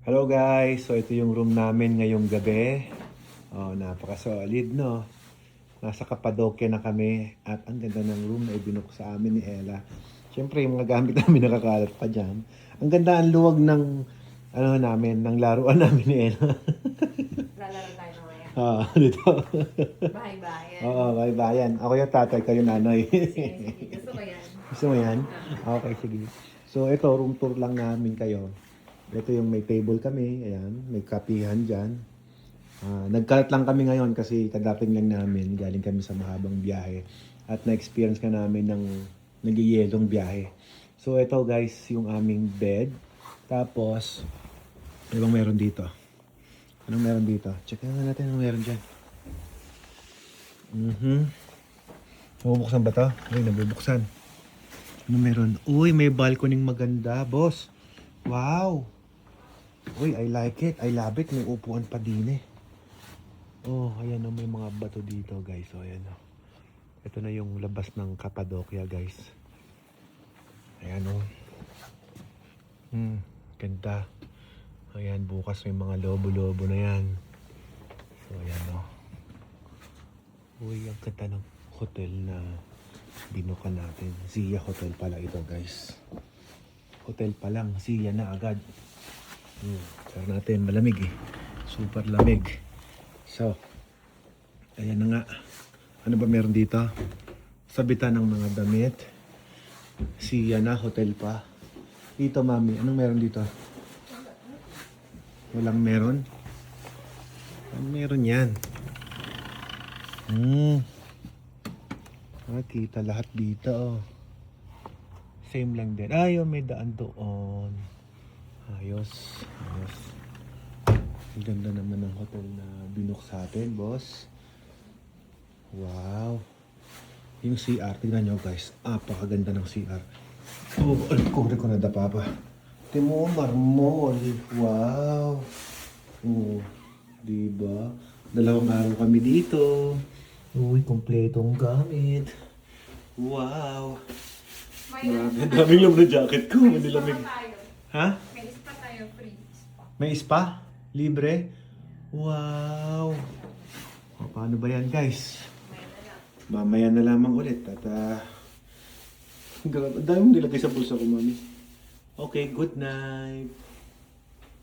Hello guys, so ito yung room namin ngayong gabi. Oh, napaka-solid no. Nasa Cappadocia na kami at ang ganda ng room na ibinuk sa amin ni Ella. Siyempre yung mga gamit namin nakakalat pa dyan. Ang ganda ang luwag ng ng laruan namin ni Ella. Lalaro tayo mamaya. Dito. Bahay-bayan. Oo, bayan. Ako yung tatay, kayo nanay. Sige. Gusto ko yan. Gusto mo yan? Okay, sige. So ito, room tour lang namin kayo. Ito yung may table kami, ayan, may kapihan dyan. Nagkalat lang kami ngayon kasi kadating lang namin, galing kami sa mahabang biyahe. At na-experience ka namin ng nagyayelong biyahe. So ito guys, yung aming bed. Tapos, ano bang meron dito? Anong meron dito? Check na natin anong meron dyan. Nabubuksan ba to? Ay, nabubuksan. Ano meron? Uy, may balcony maganda, boss. Wow! Uy, I like it. I love it. May upuan pa din eh. Oh, ayan o. May mga bato dito, guys. Oh, ayan o. Ito na yung labas ng Cappadocia, guys. Ayan o. Ganda. Ayan, bukas may mga lobo-lobo na yan. So, ayan o. Uy, ang ganda ng hotel na binukan natin. Zia Hotel pala ito, guys. Hotel pa lang. Zia na agad. Sar natin, malamig eh. Super lamig. So, ayan na nga. Ano ba meron dito? Sabitan ng mga damit. Siya na, hotel pa. Dito, mami, anong meron dito? Walang meron? Anong meron yan? Kita lahat dito. Oh. Same lang din. Ayun, may daan doon. Ayos. Ang ganda naman ng hotel na binuk sa atin, boss. Wow. Yung CR, tignan nyo guys. Apakaganda ng CR. Oh, ko nadapa pa. Timo, marmol. Wow. Oh, diba? 2 araw kami dito. Uy, kompletong gamit. Wow. Grabe, daming yung na jacket ko. Manilamig. Ha? May spa tayo, free spa. May spa? Libre? Wow! O, paano ba yan, guys? Mamaya na lamang ulit. At, grabe, dahil mo nilagay sa bulsa ko, mami. Okay, good night.